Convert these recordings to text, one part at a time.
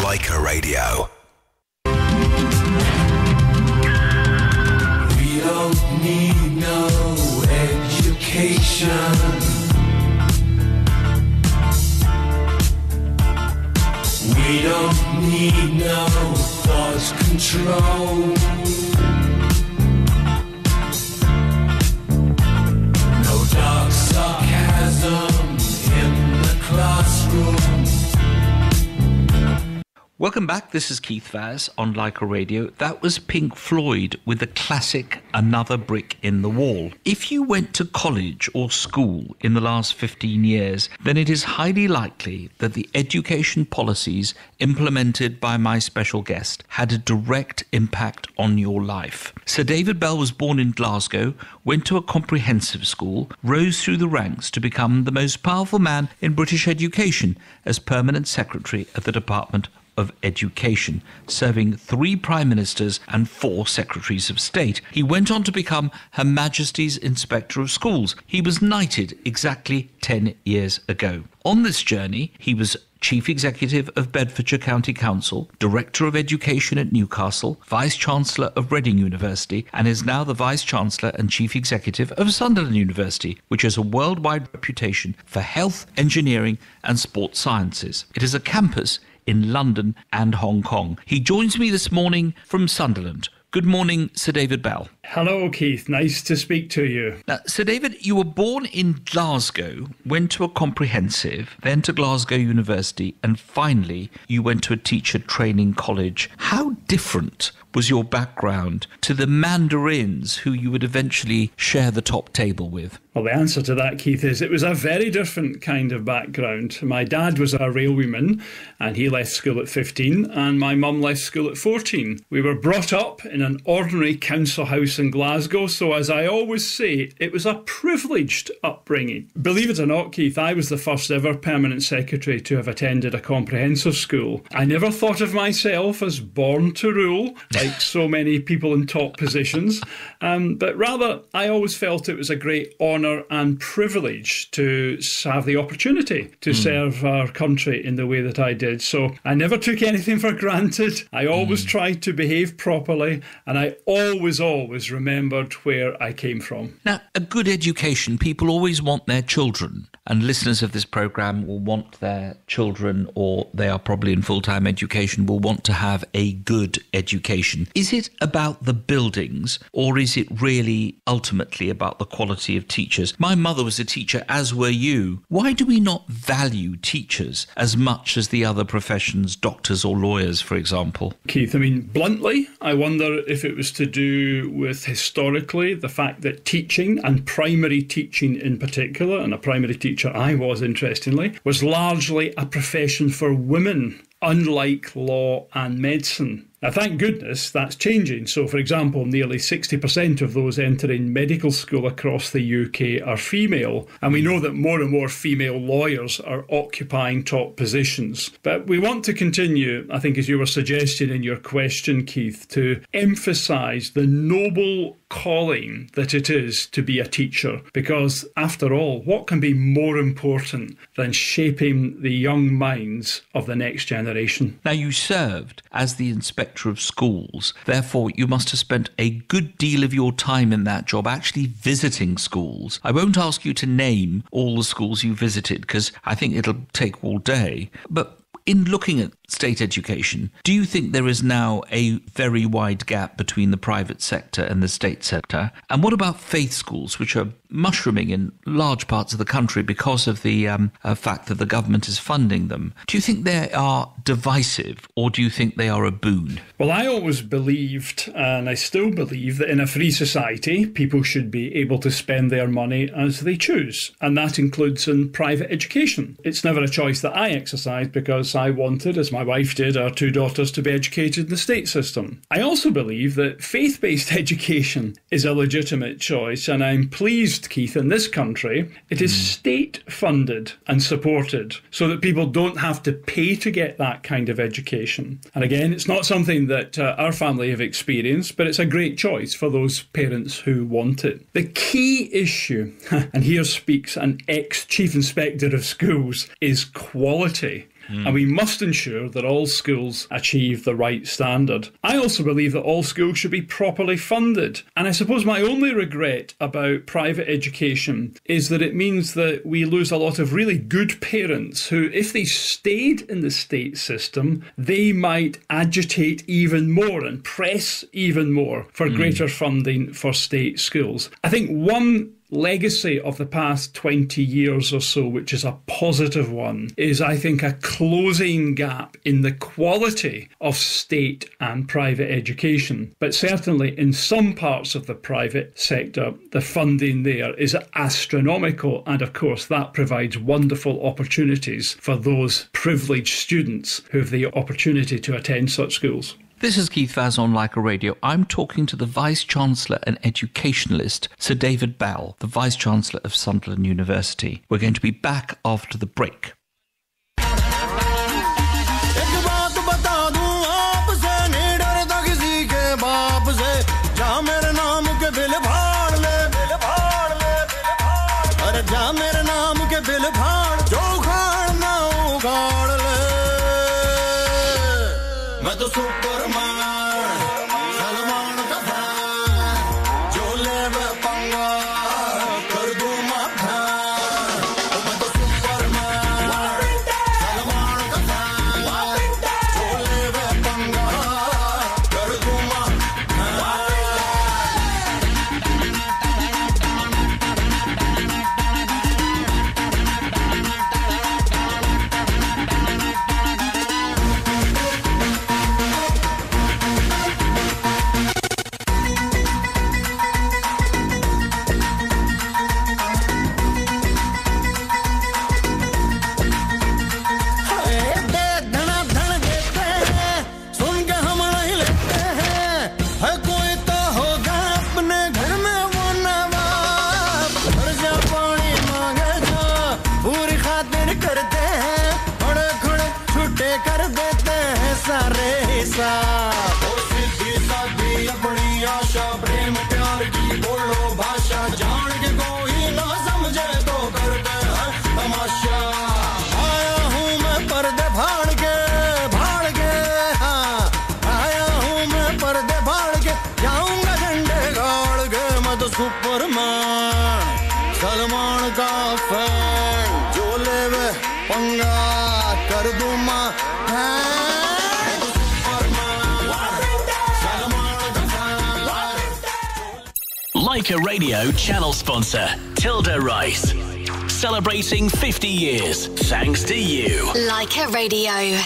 Leica Radio. We don't need no education. We don't need no thought control. No dark sarcasm in the classroom. Welcome back, this is Keith Vaz on Leica Radio. That was Pink Floyd with the classic Another Brick in the Wall. If you went to college or school in the last 15 years, then it is highly likely that the education policies implemented by my special guest had a direct impact on your life. Sir David Bell was born in Glasgow, went to a comprehensive school, rose through the ranks to become the most powerful man in British education as Permanent Secretary of the Department of Education, serving 3 Prime Ministers and 4 Secretaries of State. He went on to become Her Majesty's Inspector of Schools. He was knighted exactly 10 years ago. On this journey, he was Chief Executive of Bedfordshire County Council, Director of Education at Newcastle, Vice-Chancellor of Reading University, and is now the Vice-Chancellor and Chief Executive of Sunderland University, which has a worldwide reputation for health, engineering and sports sciences. It is a campus in London and Hong Kong. He joins me this morning from Sunderland. Good morning, Sir David Bell. Hello, Keith. Nice to speak to you. Now, Sir David, you were born in Glasgow, went to a comprehensive, then to Glasgow University, and finally you went to a teacher training college. How different was your background to the mandarins who you would eventually share the top table with? Well, the answer to that, Keith, is it was a very different kind of background. My dad was a railwayman and he left school at 15 and my mum left school at 14. We were brought up in an ordinary council house in Glasgow, so as I always say, it was a privileged upbringing. Believe it or not, Keith, I was the first ever permanent secretary to have attended a comprehensive school. I never thought of myself as born to rule, like so many people in top positions, but rather I always felt it was a great honour and privilege to have the opportunity to serve our country in the way that I did. So I never took anything for granted. I always tried to behave properly, and I always remembered where I came from. Now, a good education, people always want their children, and listeners of this programme will want their children, or they are probably in full-time education, will want to have a good education. Is it about the buildings, or is it really ultimately about the quality of teachers? My mother was a teacher, as were you. Why do we not value teachers as much as the other professions, doctors or lawyers, for example? Keith, I mean, bluntly, I wonder if it was to do with historically the fact that teaching, and primary teaching in particular, and a primary teacher I was, interestingly, was largely a profession for women, unlike law and medicine. Now, thank goodness that's changing. So, for example, nearly 60% of those entering medical school across the UK are female. And we know that more and more female lawyers are occupying top positions. But we want to continue, I think, as you were suggesting in your question, Keith, to emphasise the noble calling that it is to be a teacher. Because, after all, what can be more important than shaping the young minds of the next generation? Now, you served as the Inspector of Schools. Therefore, you must have spent a good deal of your time in that job actually visiting schools. I won't ask you to name all the schools you visited because I think it'll take all day. But in looking at state education, do you think there is now a very wide gap between the private sector and the state sector? And what about faith schools, which are mushrooming in large parts of the country because of the fact that the government is funding them? Do you think they are divisive, or do you think they are a boon? Well, I always believed, and I still believe, that in a free society, people should be able to spend their money as they choose. And that includes in private education. It's never a choice that I exercised because I wanted, as my wife did, our 2 daughters to be educated in the state system. I also believe that faith-based education is a legitimate choice, and I'm pleased, Keith, in this country, it is state-funded and supported so that people don't have to pay to get that kind of education. And again, it's not something that our family have experienced, but it's a great choice for those parents who want it. The key issue, and here speaks an ex-Chief Inspector of Schools, is quality. and we must ensure that all schools achieve the right standard. I also believe that all schools should be properly funded, and I suppose my only regret about private education is that it means that we lose a lot of really good parents who, if they stayed in the state system, they might agitate even more and press even more for greater funding for state schools. I think one legacy of the past 20 years or so, which is a positive one, is I think a closing gap in the quality of state and private education. But certainly in some parts of the private sector, the funding there is astronomical, and of course that provides wonderful opportunities for those privileged students who have the opportunity to attend such schools. This is Keith Vaz on Leica Radio. I'm talking to the Vice-Chancellor and educationalist, Sir David Bell, the Vice-Chancellor of Sunderland University. We're going to be back after the break. Salman का fan जो लेवे पंगा कर दूं मां Leica Radio channel sponsor Tilda Rice, celebrating 50 years thanks to you. Leica Radio.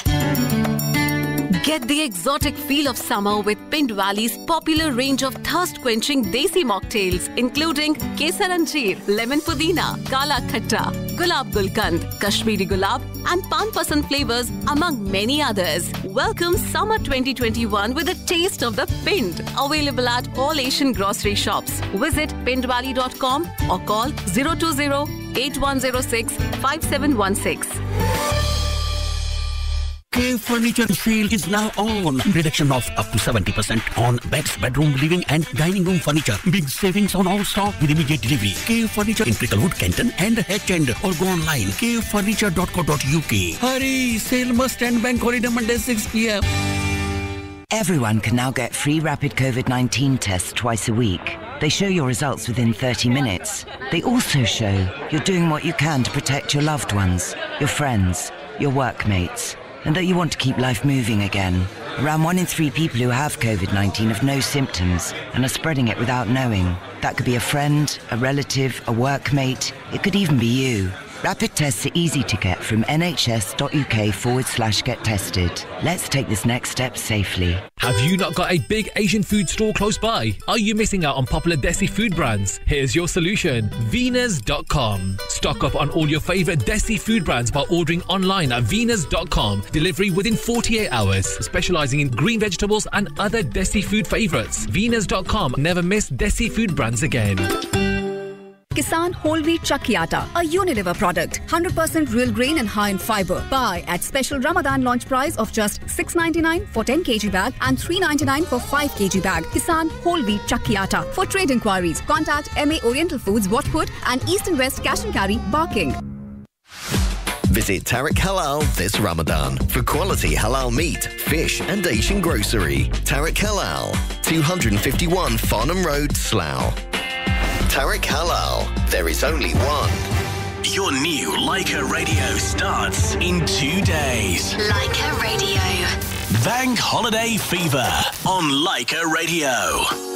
Get the exotic feel of summer with Pind Valley's popular range of thirst-quenching desi mocktails, including Kesar Anjeer, Lemon Pudina, Kala Khatta, Gulab Gulkand, Kashmiri Gulab, and Pan Pasand flavors, among many others. Welcome summer 2021 with a taste of the Pind. Available at all Asian grocery shops. Visit pindvalley.com or call 020-8106-5716. Cave Furniture sale is now on. Reduction of up to 70% on beds, bedroom, living and dining room furniture. Big savings on all stock with immediate delivery. Cave Furniture in Cricklewood, Kenton and Hedge End, or go online cavefurniture.co.uk. Hurry! Sale must end bank holiday Monday 6 p.m. Everyone can now get free rapid COVID-19 tests twice a week. They show your results within 30 minutes. They also show you're doing what you can to protect your loved ones, your friends, your workmates, and that you want to keep life moving again. Around 1 in 3 people who have COVID-19 have no symptoms and are spreading it without knowing. That could be a friend, a relative, a workmate. It could even be you. Rapid tests are easy to get from nhs.uk/get tested. Let's take this next step safely. Have you not got a big Asian food store close by? Are you missing out on popular Desi food brands? Here's your solution. Venus.com. Stock up on all your favourite Desi food brands by ordering online at Venus.com. Delivery within 48 hours. Specialising in green vegetables and other Desi food favourites. Venus.com. Never miss Desi food brands again. Kisan Whole Wheat Chakki Atta, a Unilever product, 100% real grain and high in fibre. Buy at special Ramadan launch price of just $6.99 for 10 kg bag and $3.99 for 5 kg bag. Kisan Whole Wheat Chakki Atta. For trade inquiries, contact MA Oriental Foods, Watford and East and West Cash and Carry, Barking. Visit Tariq Halal this Ramadan for quality halal meat, fish and Asian grocery. Tariq Halal, 251 Farnham Road, Slough. Tariq Halal, there is only one. Your new Leica Radio starts in 2 days. Leica Radio. Bank Holiday Fever on Leica Radio.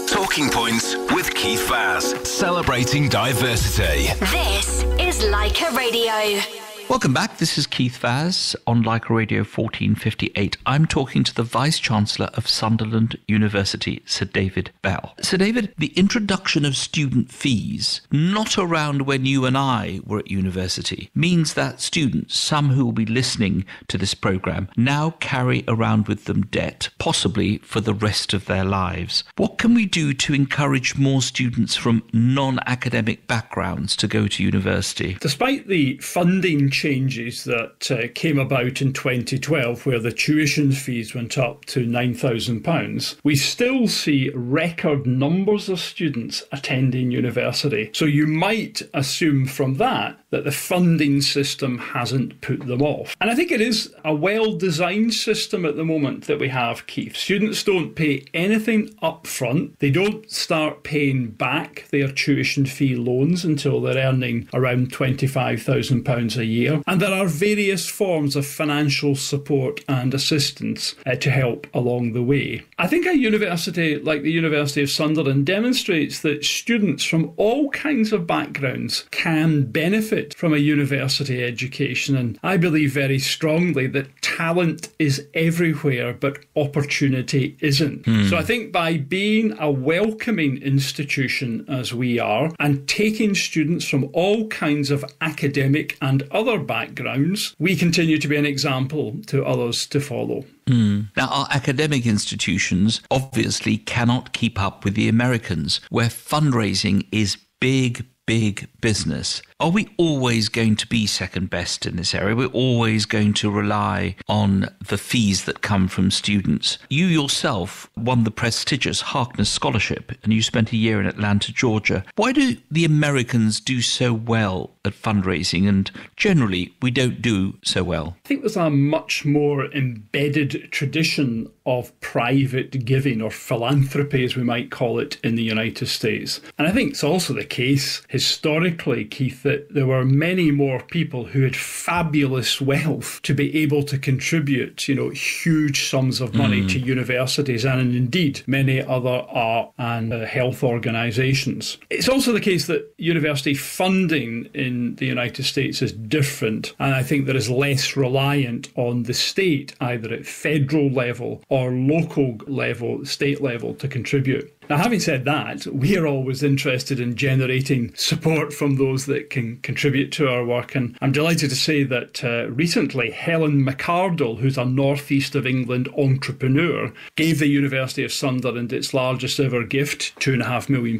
Talking Points with Keith Vaz, celebrating diversity. This is Leica Radio. Welcome back. This is Keith Vaz on Leica Radio 1458. I'm talking to the Vice-Chancellor of Sunderland University, Sir David Bell. Sir David, the introduction of student fees, not around when you and I were at university, means that students, some who will be listening to this programme, now carry around with them debt, possibly for the rest of their lives. What can we do to encourage more students from non-academic backgrounds to go to university? Despite the funding changes that came about in 2012, where the tuition fees went up to £9,000, we still see record numbers of students attending university. So you might assume from that the funding system hasn't put them off. And I think it is a well-designed system at the moment that we have, Keith. Students don't pay anything up front. They don't start paying back their tuition fee loans until they're earning around £25,000 a year. And there are various forms of financial support and assistance to help along the way. I think a university like the University of Sunderland demonstrates that students from all kinds of backgrounds can benefit from a university education, and I believe very strongly that talent is everywhere but opportunity isn't. So I think by being a welcoming institution as we are and taking students from all kinds of academic and other backgrounds, we continue to be an example to others to follow. Now, our academic institutions obviously cannot keep up with the Americans, where fundraising is big business. Are we always going to be second best in this area? We're always going to rely on the fees that come from students. You yourself won the prestigious Harkness Scholarship and you spent a year in Atlanta, Georgia. Why do the Americans do so well at fundraising and generally we don't do so well? I think there's a much more embedded tradition of private giving, or philanthropy as we might call it, in the United States. And I think it's also the case historically, Keith, that there were many more people who had fabulous wealth to be able to contribute, huge sums of money to universities and indeed many other art and health organisations. It's also the case that university funding in the United States is different, and I think that is less reliant on the state, either at federal level or local level, state level, to contribute. Now, having said that, we are always interested in generating support from those that can contribute to our work. And I'm delighted to say that recently Helen McArdle, who's a North East of England entrepreneur, gave the University of Sunderland its largest ever gift, £2.5 million,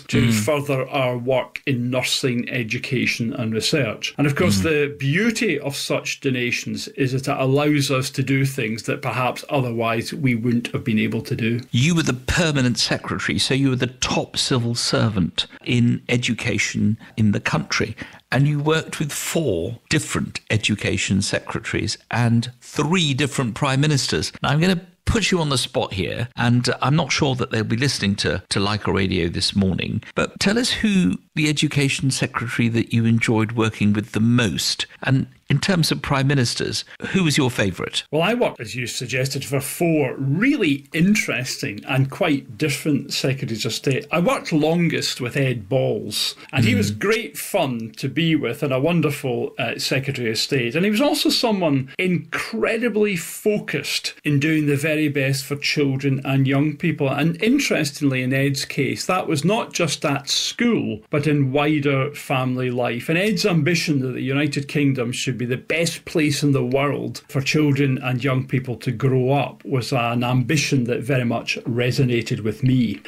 to further our work in nursing, education and research. And of course, the beauty of such donations is that it allows us to do things that perhaps otherwise we wouldn't have been able to do. You were the permanent secretary, so you were the top civil servant in education in the country, and you worked with 4 different education secretaries and 3 different prime ministers. Now, I'm going to put you on the spot here, and I'm not sure that they'll be listening to Leica Radio this morning, but tell us who the education secretary that you enjoyed working with the most, and in terms of prime ministers, who was your favourite? Well, I worked, as you suggested, for 4 really interesting and quite different secretaries of state. I worked longest with Ed Balls, and he was great fun to be with and a wonderful secretary of state. And he was also someone incredibly focused in doing the very best for children and young people. And interestingly, in Ed's case, that was not just at school, but in wider family life. And Ed's ambition that the United Kingdom should be the best place in the world for children and young people to grow up was an ambition that very much resonated with me.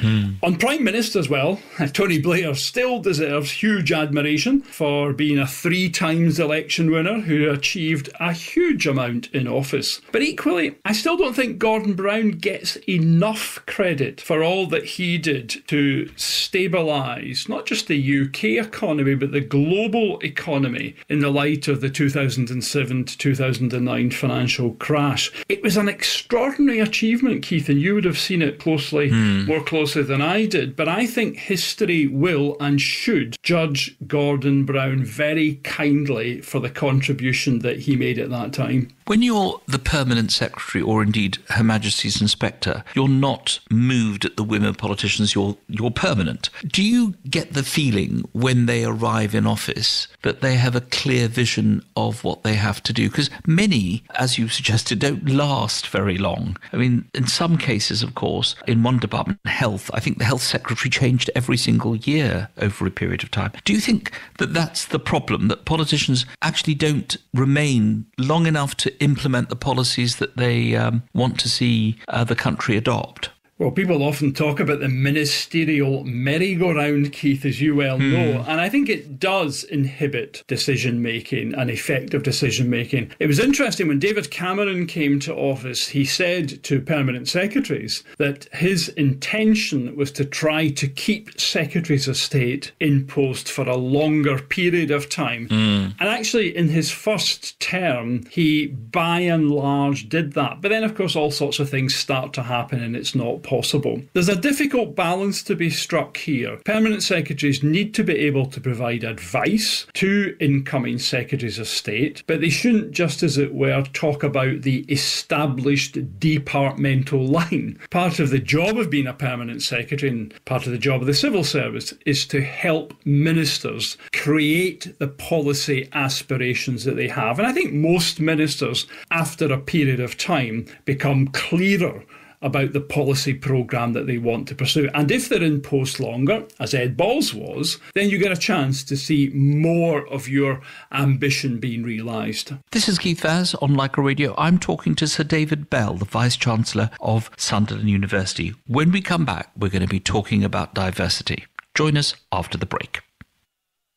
On Prime Ministers, well, Tony Blair still deserves huge admiration for being a 3 times election winner who achieved a huge amount in office. But equally, I still don't think Gordon Brown gets enough credit for all that he did to stabilise not just the UK economy, but the global economy in the light of the 2008 2007 to 2009 financial crash. It was an extraordinary achievement, Keith, and you would have seen it closely, more closely than I did. But I think history will and should judge Gordon Brown very kindly for the contribution that he made at that time. When you're the Permanent Secretary, or indeed Her Majesty's Inspector, you're not moved at the whim of politicians, you're permanent. Do you get the feeling when they arrive in office that they have a clear vision of what they have to do? Because many, as you suggested, don't last very long. I mean, in some cases, of course, in one department, health, I think the Health Secretary changed every single year over a period of time. Do you think that that's the problem, that politicians actually don't remain long enough to implement the policies that they want to see the country adopt? Well, people often talk about the ministerial merry-go-round, Keith, as you well know, and I think it does inhibit decision-making and effective decision-making. It was interesting, when David Cameron came to office, he said to permanent secretaries that his intention was to try to keep secretaries of state in post for a longer period of time. And actually, in his first term, he, by and large, did that. But then, of course, all sorts of things start to happen and it's not possible. There's a difficult balance to be struck here. Permanent secretaries need to be able to provide advice to incoming secretaries of state, but they shouldn't, just as it were, talk about the established departmental line. Part of the job of being a permanent secretary, and part of the job of the civil service, is to help ministers create the policy aspirations that they have. And I think most ministers, after a period of time, become clearer about the policy programme that they want to pursue. And if they're in post longer, as Ed Balls was, then you get a chance to see more of your ambition being realised. This is Keith Vaz on Leica Radio. I'm talking to Sir David Bell, the Vice-Chancellor of Sunderland University. When we come back, we're going to be talking about diversity. Join us after the break.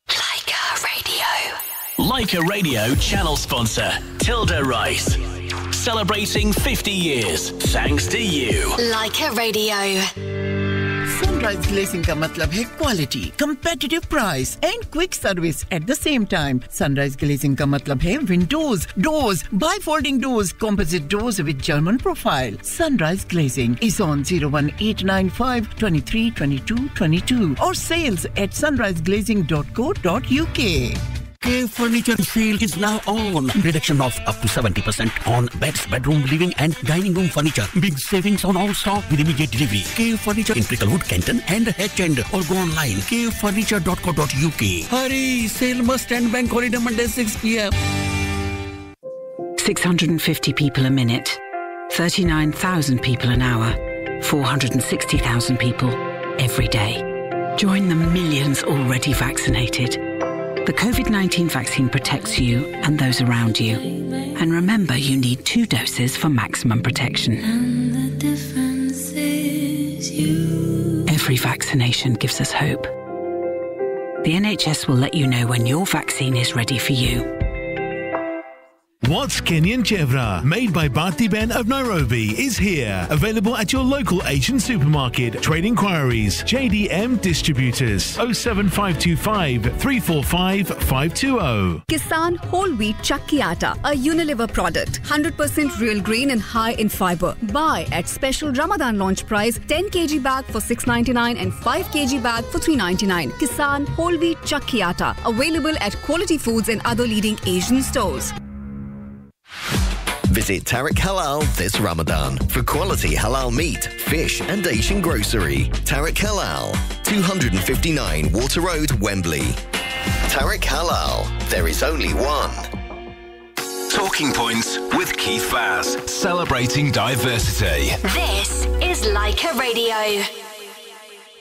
Leica Radio. Leica Radio channel sponsor, Tilda Rice. Celebrating 50 years thanks to you. Leica Radio. Sunrise Glazing का मतलब है quality, competitive price and quick service at the same time. Sunrise Glazing का मतलब है windows, doors, bifolding doors, composite doors with German profile. Sunrise Glazing is on 01895 23 22 22 or sales at sunriseglazing.co.uk. K Furniture sale is now on. Reduction of up to 70% on beds, bedroom, living and dining room furniture. Big savings on all stock with immediate delivery. K Furniture in Cricklewood, Kenton and Hedge-End, or go online kfurniture.co.uk. Hurry! Sale must end bank holiday Monday 6 p.m. 650 people a minute. 39,000 people an hour. 460,000 people every day. Join the millions already vaccinated. The COVID-19 vaccine protects you and those around you. And remember, you need 2 doses for maximum protection. And the difference is you. Every vaccination gives us hope. The NHS will let you know when your vaccine is ready for you. What's Kenyan Chevra, made by Bharti Ben of Nairobi, is here. Available at your local Asian supermarket. Trade inquiries, JDM Distributors, 07525 345 520. Kisan Whole Wheat Chakki Atta, a Unilever product, 100% real grain and high in fiber. Buy at special Ramadan launch price, 10 kg bag for $6.99 and 5 kg bag for $3.99. Kisan Whole Wheat Chakki Atta, available at Quality Foods and other leading Asian stores. Visit Tariq Halal this Ramadan for quality halal meat, fish and Asian grocery. Tariq Halal, 259 Water Road, Wembley. Tariq Halal, there is only one. Talking Points with Keith Vaz, celebrating diversity. This is Leica Radio.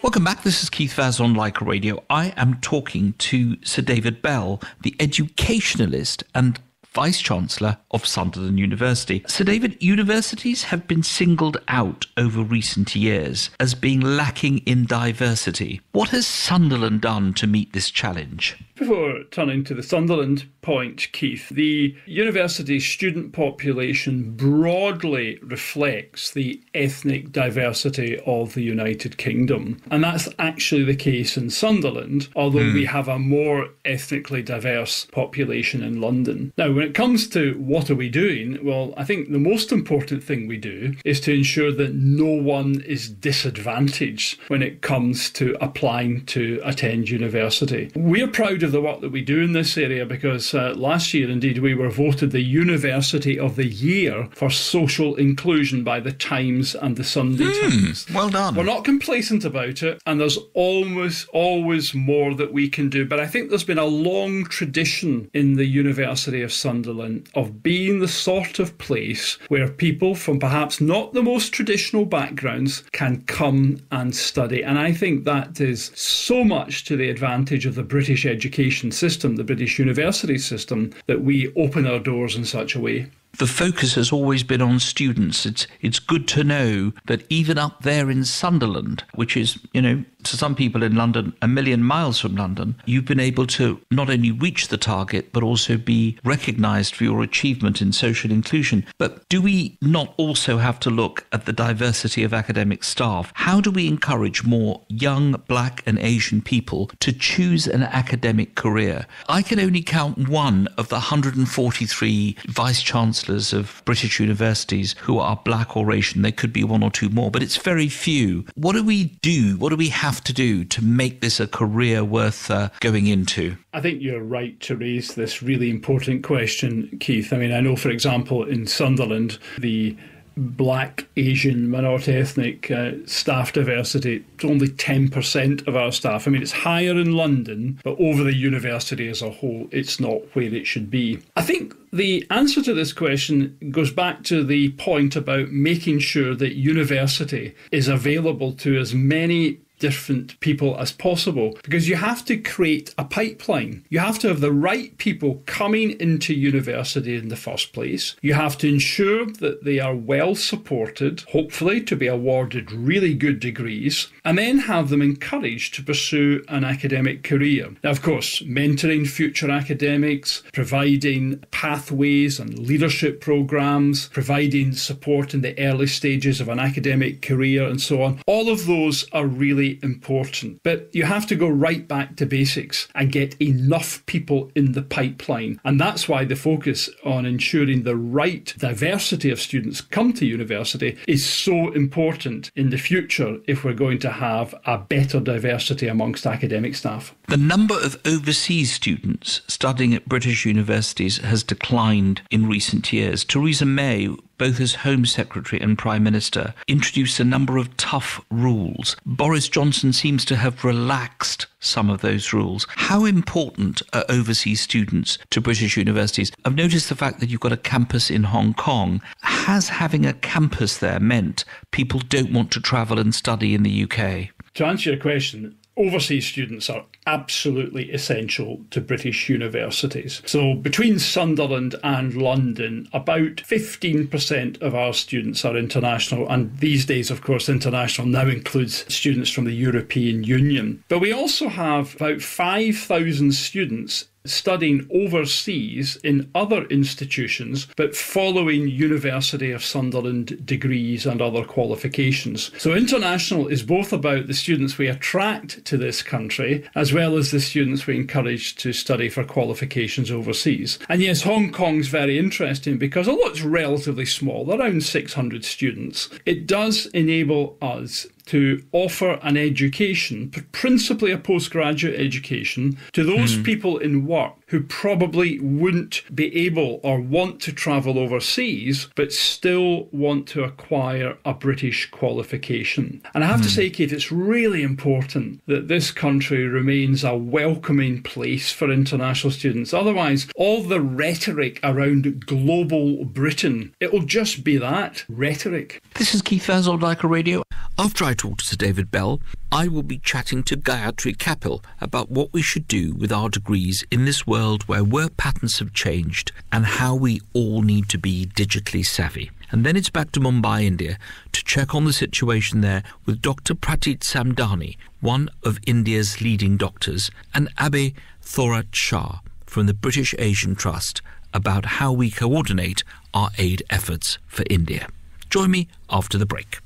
Welcome back. This is Keith Vaz on Leica Radio. I am talking to Sir David Bell, the educationalist and Vice-Chancellor of Sunderland University. Sir David, universities have been singled out over recent years as being lacking in diversity. What has Sunderland done to meet this challenge? before turning to the Sunderland point, Keith, the university student population broadly reflects the ethnic diversity of the United Kingdom. And that's actually the case in Sunderland, although we have a more ethnically diverse population in London. Now, when it comes to what are we doing, well, I think the most important thing we do is to ensure that no one is disadvantaged when it comes to applying to attend university. We're proud of the work that we do in this area because last year, indeed, we were voted the University of the Year for social inclusion by the Times and the Sunday Times. Well done. We're not complacent about it, and there's almost always more that we can do. But I think there's been a long tradition in the University of Sunderland of being the sort of place where people from perhaps not the most traditional backgrounds can come and study. And I think that is so much to the advantage of the British education system, the British university system, that we open our doors in such a way. The focus has always been on students. It's good to know that even up there in Sunderland, which is, to some people in London, a million miles from London, you've been able to not only reach the target, but also be recognised for your achievement in social inclusion. But do we not also have to look at the diversity of academic staff? How do we encourage more young Black and Asian people to choose an academic career? I can only count one of the 143 vice-chancellors of British universities who are Black or Asian. There could be one or two more, but it's very few. What do we do? What do we have to do to make this a career worth going into? I think you're right to raise this really important question, Keith. I mean, I know, for example, in Sunderland, the Black, Asian, minority ethnic staff diversity, it's only 10% of our staff. I mean, it's higher in London, but over the university as a whole, it's not where it should be. I think the answer to this question goes back to the point about making sure that university is available to as many different people as possible, because you have to create a pipeline. You have to have the right people coming into university in the first place. You have to ensure that they are well supported, hopefully to be awarded really good degrees, and then have them encouraged to pursue an academic career. Now, of course, mentoring future academics, providing pathways and leadership programs, providing support in the early stages of an academic career and so on. All of those are really important. But you have to go right back to basics and get enough people in the pipeline. And that's why the focus on ensuring the right diversity of students come to university is so important in the future if we're going to have a better diversity amongst academic staff. The number of overseas students studying at British universities has declined in recent years. Theresa May, both as Home Secretary and Prime Minister, introduced a number of tough rules. Boris Johnson seems to have relaxed some of those rules. How important are overseas students to British universities? I've noticed the fact that you've got a campus in Hong Kong. Has having a campus there meant people don't want to travel and study in the UK? To answer your question, overseas students are absolutely essential to British universities. So between Sunderland and London, about 15% of our students are international. And these days, of course, international now includes students from the European Union. But we also have about 5,000 students studying overseas in other institutions, but following University of Sunderland degrees and other qualifications. So international is both about the students we attract to this country, as well as the students we encourage to study for qualifications overseas. And yes, Hong Kong's very interesting because although it's relatively small, around 600 students, it does enable us to offer an education, principally a postgraduate education, to those people in work who probably wouldn't be able or want to travel overseas, but still want to acquire a British qualification. And I have to say, Kate, it's really important that this country remains a welcoming place for international students. Otherwise, all the rhetoric around global Britain, it will just be that, rhetoric. This is Keith Vaz on Like a Radio. After I talk to Sir David Bell, I will be chatting to Gayatri Kapil about what we should do with our degrees in this world where work patterns have changed and how we all need to be digitally savvy. and then it's back to Mumbai, India, to check on the situation there with Dr. Pratit Samdani, one of India's leading doctors, and Abhay Thorat Shah from the British Asian Trust about how we coordinate our aid efforts for India. Join me after the break.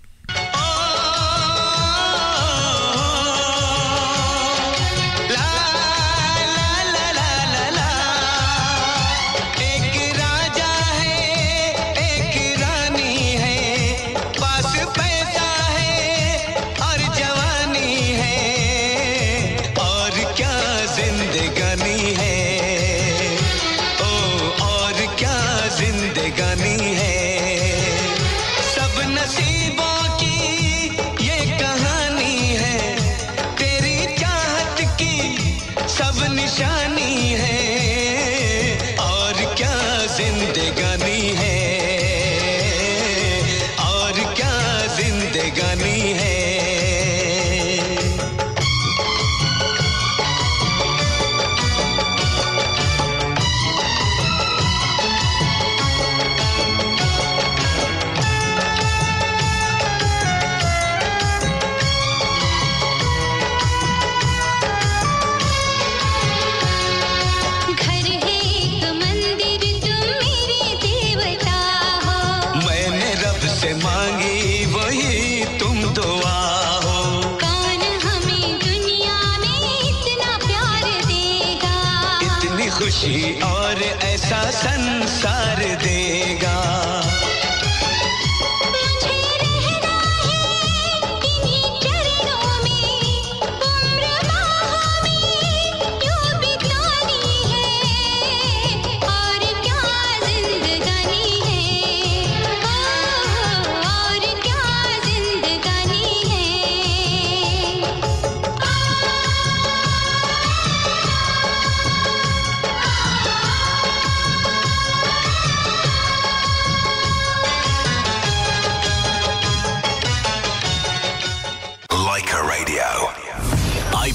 खुशी और ऐसा संसार देगा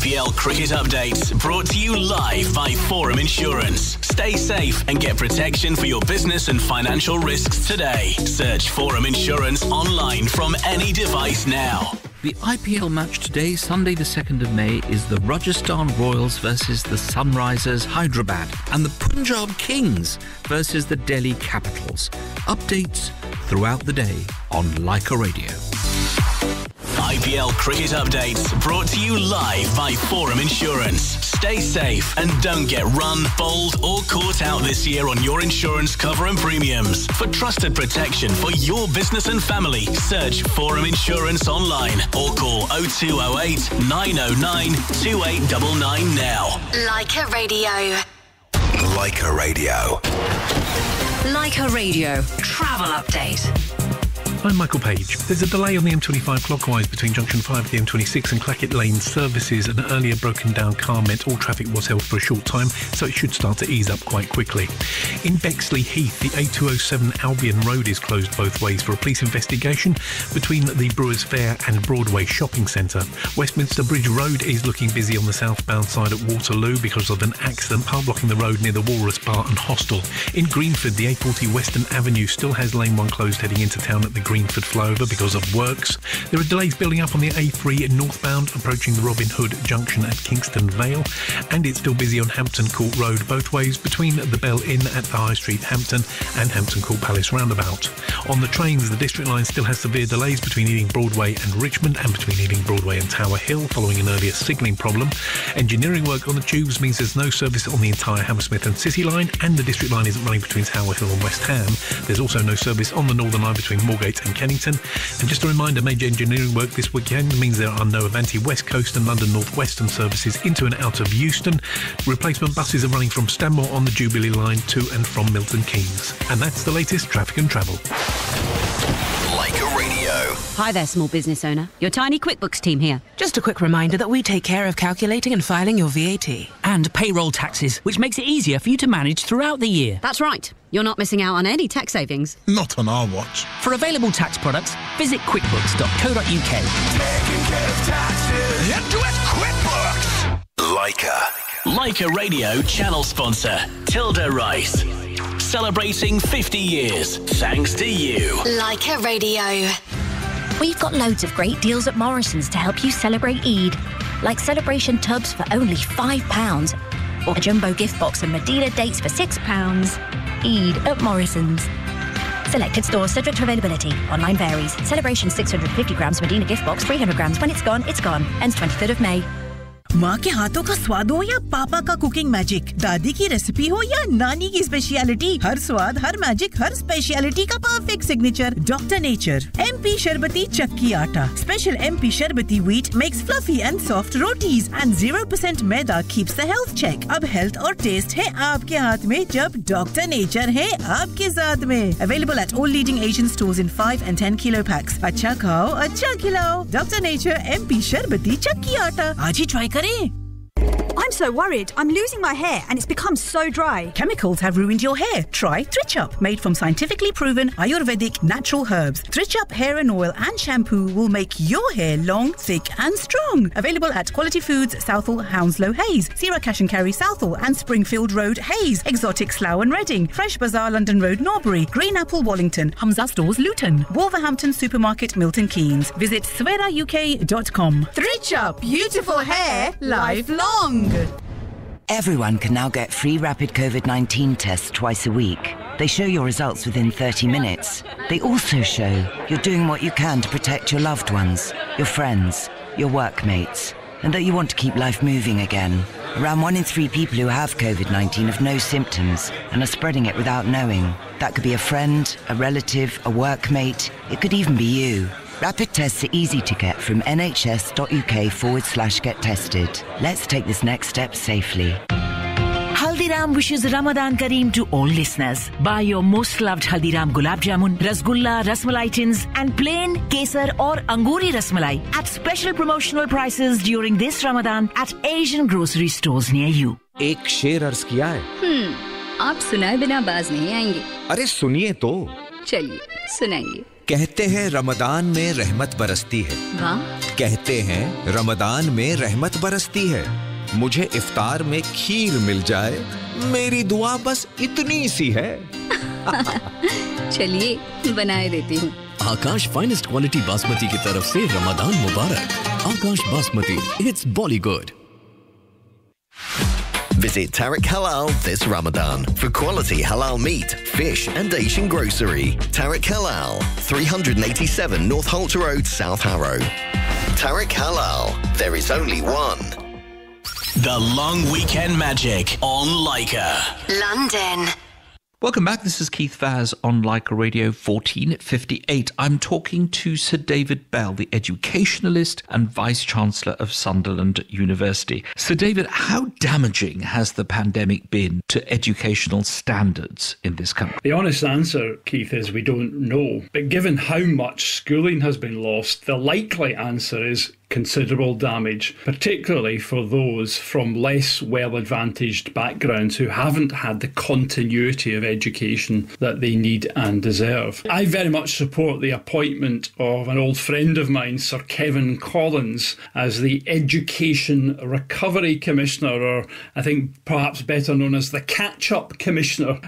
IPL Cricket Updates brought to you live by Forum Insurance. Stay safe and get protection for your business and financial risks today. Search Forum Insurance online from any device now. The IPL match today, Sunday the 2nd of May, is the Rajasthan Royals versus the Sunrisers Hyderabad and the Punjab Kings versus the Delhi Capitals. Updates throughout the day on Leica Radio. IPL Cricket Updates brought to you live by Forum Insurance. Stay safe and don't get run, bowled or caught out this year on your insurance cover and premiums. For trusted protection for your business and family, search Forum Insurance online or call 0208 909 2899 now. Leica Radio. Leica Radio. Leica Radio. Travel update. I'm Michael Page. There's a delay on the M25 clockwise between junction 5 of the M26 and Clackett Lane services. An earlier broken down car meant all traffic was held for a short time, so it should start to ease up quite quickly. In Bexley Heath, the A207 Albion Road is closed both ways for a police investigation between the Brewers Fair and Broadway Shopping Centre. Westminster Bridge Road is looking busy on the southbound side at Waterloo because of an accident, car blocking the road near the Walrus Bar and Hostel. In Greenford, the A40 Western Avenue still has lane 1 closed heading into town at the Greenford flyover because of works. There are delays building up on the A3 northbound approaching the Robin Hood junction at Kingston Vale, and it's still busy on Hampton Court Road both ways between the Bell Inn at the High Street Hampton and Hampton Court Palace roundabout. On the trains, the District Line still has severe delays between Ealing Broadway and Richmond and between Ealing Broadway and Tower Hill following an earlier signalling problem. Engineering work on the tubes means there's no service on the entire Hammersmith and City Line, and the District Line isn't running between Tower Hill and West Ham. There's also no service on the Northern Line between Moorgate and Kennington. And just a reminder, major engineering work this weekend means there are no Avanti West Coast and London North Western services into and out of Euston. Replacement buses are running from Stanmore on the Jubilee Line to and from Milton Keynes. And that's the latest traffic and travel. Leica Radio. Hi there, small business owner. Your tiny QuickBooks team here. Just a quick reminder that we take care of calculating and filing your VAT. And payroll taxes, which makes it easier for you to manage throughout the year. That's right. You're not missing out on any tax savings. Not on our watch. For available tax products, visit quickbooks.co.uk. Taking care of taxes. Do it, QuickBooks. Leica. Leica Radio channel sponsor, Tilda Rice. celebrating 50 years thanks to you. Leica Radio. We've got loads of great deals at Morrison's to help you celebrate Eid. Like celebration tubs for only £5. Or a jumbo gift box and Medina dates for £6. Eid at Morrison's. Selected stores subject to availability. Online varies. Celebration 650 grams Medina gift box, 300 grams. When it's gone, it's gone. Ends 23rd of May. माँ के हाथों का स्वाद हो या पापा का cooking magic, दादी की रेसिपी हो या नानी की स्पेशलिटी, हर स्वाद, हर मैजिक, हर स्पेशलिटी का perfect signature doctor nature MP Sharbati चक्की आटा. Special MP Sharbati wheat makes fluffy and soft rotis and 0% maida keeps the health check. अब हेल्थ और टेस्ट है आपके हाथ में जब डॉक्टर नेचर है आपके साथ में. Available at all leading Asian stores in 5 and 10 kilo packs. अच्छा खाओ, अच्छा खिलाओ. डॉक्टर नेचर MP शरबती चक्की आटा. आज ही ट्राई करें. I'm so worried. I'm losing my hair and it's become so dry. Chemicals have ruined your hair. Try Thrichup, made from scientifically proven Ayurvedic natural herbs. Thrichup hair and oil and shampoo will make your hair long, thick and strong. Available at Quality Foods, Southall, Hounslow, Hayes, Sierra Cash and Carry, Southall and Springfield Road, Hayes, Exotic Slough and Reading, Fresh Bazaar, London Road, Norbury, Green Apple, Wallington, Hamza Stores, Luton, Wolverhampton Supermarket, Milton Keynes. Visit swerauk.com. Thrichup, beautiful hair, lifelong. Everyone can now get free rapid COVID-19 tests twice a week. They show your results within 30 minutes. They also show you're doing what you can to protect your loved ones, your friends, your workmates, and that you want to keep life moving again. Around 1 in 3 people who have COVID-19 have no symptoms and are spreading it without knowing. That could be a friend, a relative, a workmate. It could even be you. Rapid tests are easy to get from nhs.uk/get tested. Let's take this next step safely. Haldiram wishes Ramadan Kareem to all listeners. Buy your most loved Haldiram Gulab Jamun, Rasgulla, Rasmalai tins and plain Kesar or Anguri Rasmalai at special promotional prices during this Ramadan at Asian grocery stores near you. एक शेर अर्ज किया है. आप सुनाए बिना बाज नहीं आएंगे. अरे सुनिए तो. चलिए सुनाइए. कहते हैं रमदान में रहमत बरसती है. वाह. कहते हैं रमदान में रहमत बरसती है. मुझे इफ्तार में खीर मिल जाए, मेरी दुआ बस इतनी सी है. चलिए बनाए देती हूँ. आकाश फाइनेस्ट क्वालिटी बासमती की तरफ से रमदान मुबारक. आकाश basmati, it's bolly good. Visit Tariq Halal this Ramadan for quality halal meat, fish and Asian grocery. Tariq Halal, 387 North Holt Road, South Harrow. Tariq Halal, there is only one. The Long Weekend Magic on Leica. London. Welcome back. This is Keith Vaz on Leica Radio 1458. I'm talking to Sir David Bell, the educationalist and Vice-Chancellor of Sunderland University. Sir David, how damaging has the pandemic been to educational standards in this country? The honest answer, Keith, is we don't know. But given how much schooling has been lost, the likely answer is considerable damage, particularly for those from less well-advantaged backgrounds who haven't had the continuity of education that they need and deserve. I very much support the appointment of an old friend of mine, Sir Kevin Collins, as the Education Recovery Commissioner, or I think perhaps better known as the Catch-Up Commissioner,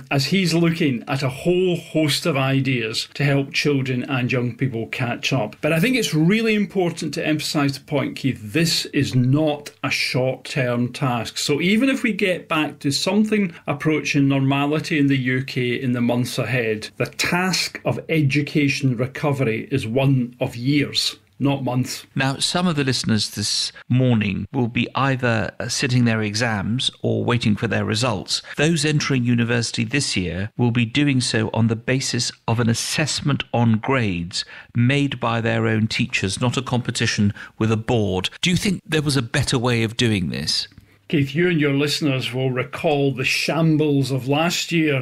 as he's looking at a whole host of ideas to help children and young people catch up. But I think it's really important to emphasise the point, Keith, this is not a short-term task. So even if we get back to something approaching normality in the UK in the months ahead, the task of education recovery is one of years, not months. Now, some of the listeners this morning will be either sitting their exams or waiting for their results. Those entering university this year will be doing so on the basis of an assessment on grades made by their own teachers, not a competition with a board. Do you think there was a better way of doing this? Keith, you and your listeners will recall the shambles of last year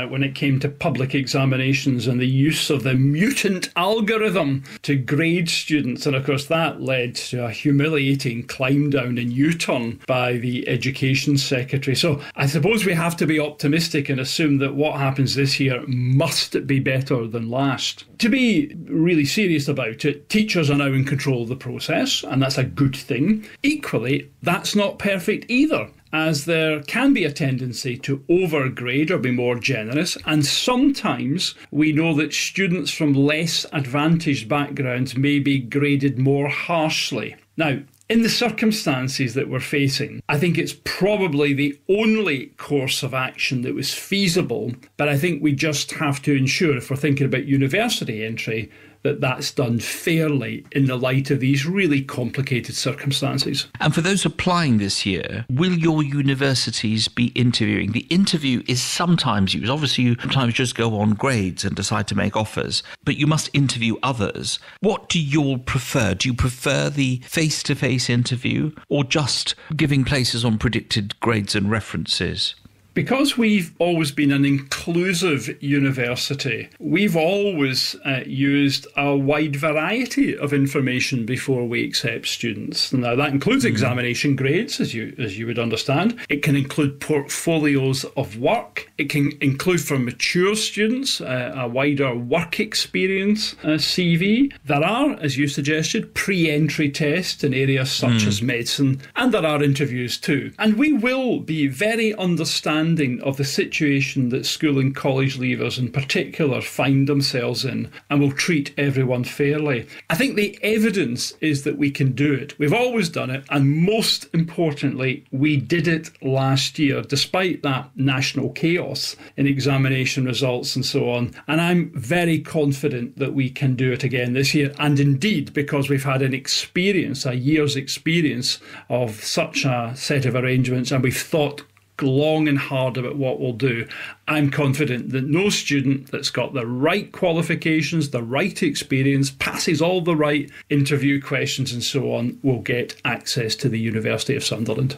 when it came to public examinations and the use of the mutant algorithm to grade students. And of course, that led to a humiliating climb down in U-turn by the Education Secretary. So I suppose we have to be optimistic and assume that what happens this year must be better than last. To be really serious about it, teachers are now in control of the process, and that's a good thing. Equally, that's not perfect either. as there can be a tendency to overgrade or be more generous, and sometimes we know that students from less advantaged backgrounds may be graded more harshly. Now, in the circumstances that we're facing, I think it's probably the only course of action that was feasible, but I think we just have to ensure, if we're thinking about university entry, that that's done fairly in the light of these really complicated circumstances. And for those applying this year, will your universities be interviewing? The interview is sometimes used. Obviously, you sometimes just go on grades and decide to make offers, but you must interview others. What do you all prefer? Do you prefer the face-to-face interview or just giving places on predicted grades and references? Because we've always been an inclusive university, we've always used a wide variety of information before we accept students. Now, that includes examination grades, as you would understand. It can include portfolios of work. It can include, for mature students, a wider work experience CV. There are, as you suggested, pre-entry tests in areas such as medicine, and there are interviews too. And we will be very understanding of the situation that school and college leavers in particular find themselves in, and will treat everyone fairly. I think the evidence is that we can do it. We've always done it, and most importantly, we did it last year, despite that national chaos in examination results and so on. And I'm very confident that we can do it again this year. And indeed, because we've had a year's experience of such a set of arrangements, and we've thought long and hard about what we'll do, I'm confident that no student that's got the right qualifications, the right experience, passes all the right interview questions and so on, will get access to the University of Sunderland.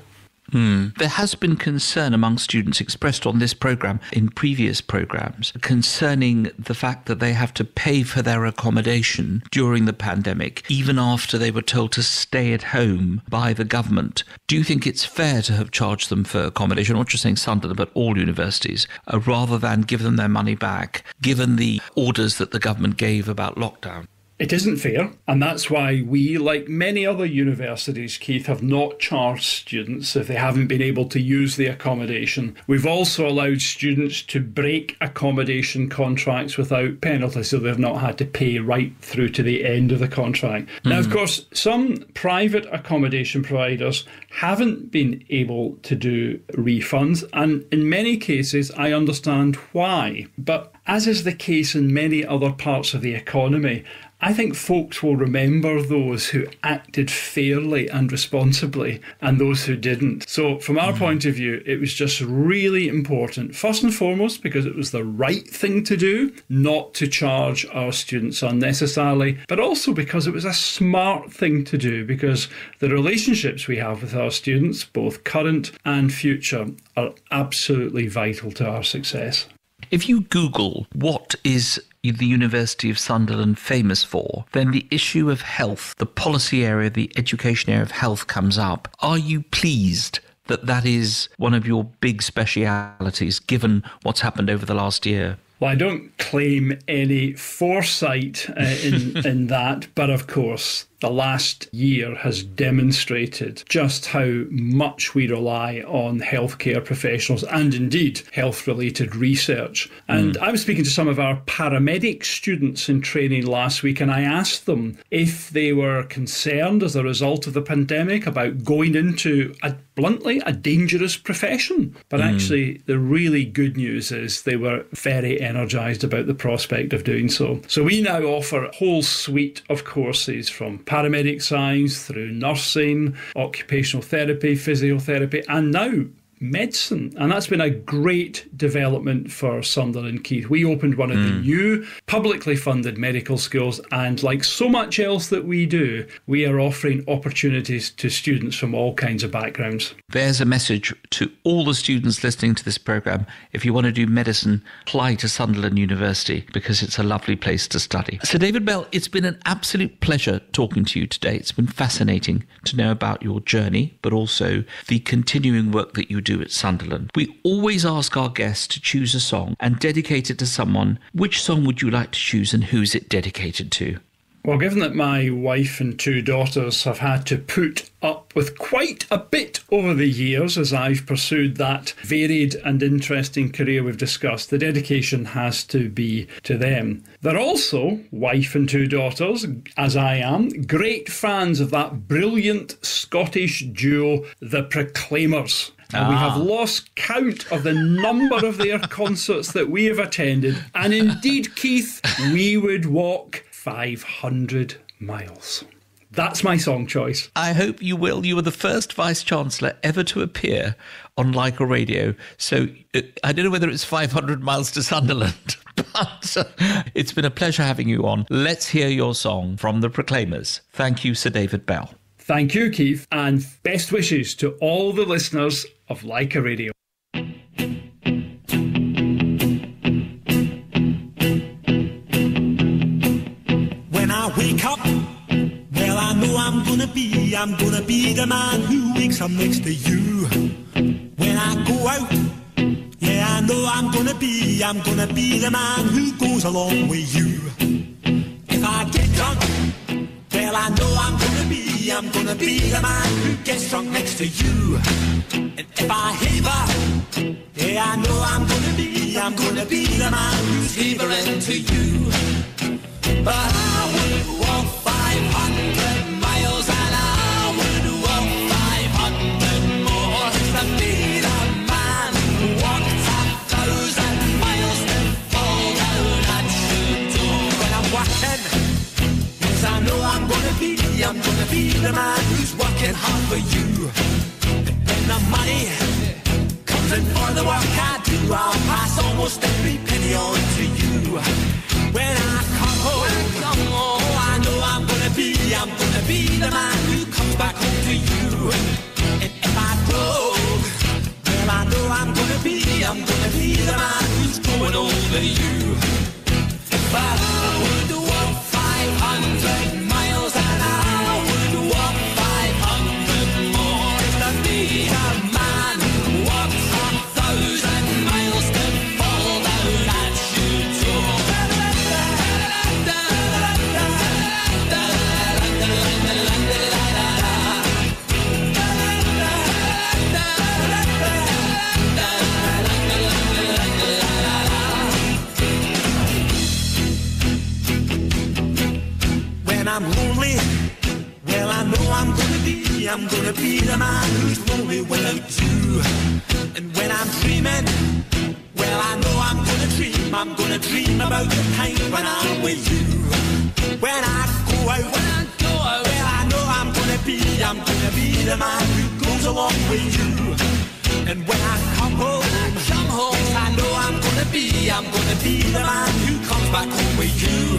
There has been concern among students expressed on this programme, in previous programmes, concerning the fact that they have to pay for their accommodation during the pandemic, even after they were told to stay at home by the government. Do you think it's fair to have charged them for accommodation, not just saying Sunderland, but all universities, rather than give them their money back, given the orders that the government gave about lockdown? It isn't fair, and that's why we, like many other universities, Keith, have not charged students if they haven't been able to use the accommodation. We've also allowed students to break accommodation contracts without penalty, so they've not had to pay right through to the end of the contract. Now, of course, some private accommodation providers haven't been able to do refunds, and in many cases, I understand why. But as is the case in many other parts of the economy, I think folks will remember those who acted fairly and responsibly and those who didn't. So from our point of view, it was just really important, first and foremost, because it was the right thing to do, not to charge our students unnecessarily, but also because it was a smart thing to do, because the relationships we have with our students, both current and future, are absolutely vital to our success. If you Google what is the University of Sunderland famous for, then the issue of health, the policy area, the education area of health comes up. Are you pleased that that is one of your big specialities, given what's happened over the last year? Well, I don't claim any foresight in that, but of course, the last year has demonstrated just how much we rely on healthcare professionals and indeed health-related research. And I was speaking to some of our paramedic students in training last week, and I asked them if they were concerned as a result of the pandemic about going into, bluntly, a dangerous profession. But actually, the really good news is they were very energised about the prospect of doing so. So we now offer a whole suite of courses from paramedic science through nursing, occupational therapy, physiotherapy, and now medicine. And that's been a great development for Sunderland, Keith. We opened one of the new publicly funded medical schools, and like so much else that we do, we are offering opportunities to students from all kinds of backgrounds. There's a message to all the students listening to this programme. If you want to do medicine, apply to Sunderland University, because it's a lovely place to study. So David Bell, it's been an absolute pleasure talking to you today. It's been fascinating to know about your journey, but also the continuing work that you do at Sunderland. We always ask our guests to choose a song and dedicate it to someone. Which song would you like to choose, and who's it dedicated to? Well, given that my wife and 2 daughters have had to put up with quite a bit over the years as I've pursued that varied and interesting career we've discussed, the dedication has to be to them. They're also, wife and 2 daughters, as I am, great fans of that brilliant Scottish duo, the Proclaimers. And we have lost count of the number of their concerts that we have attended. And indeed, Keith, we would walk 500 miles. That's my song choice. I hope you will. You were the first Vice-Chancellor ever to appear on Leica Radio. So I don't know whether it's 500 miles to Sunderland, but it's been a pleasure having you on. Let's hear your song from the Proclaimers. Thank you, Sir David Bell. Thank you, Keith, and best wishes to all the listeners of Leica Radio. When I wake up, well, I know I'm gonna be the man who wakes up next to you. When I go out, yeah, I know I'm gonna be the man who goes along with you. If I get drunk, well, I know I'm gonna be the man who gets drunk next to you. And if I haver, yeah, I know I'm gonna be the man who's havering to you. But I would walk 500 miles and I would walk 500 more to be the man who walked 1,000 miles to fall down at your door. When I'm walking, yes, I know I'm gonna be the man who's working hard for you. When the money comes in for the work I do, I'll pass almost every penny on to you. When I come home, I know I'm gonna be the man who comes back home to you. And if I go, well, I know I'm gonna be the man who's going over you. But I would walk 500 miles and I would walk 500 more to be the man who walks 1,000 miles to fall down at your door. When I'm lonely, well, I know I'm gonna be the man who's lonely without you. And when I'm dreaming, well, I know I'm gonna dream about the time when I'm with you. When I go out, well, I know I'm gonna be the man who goes along with you. And when I come home, yes, I know I'm gonna be the man who comes back home with you.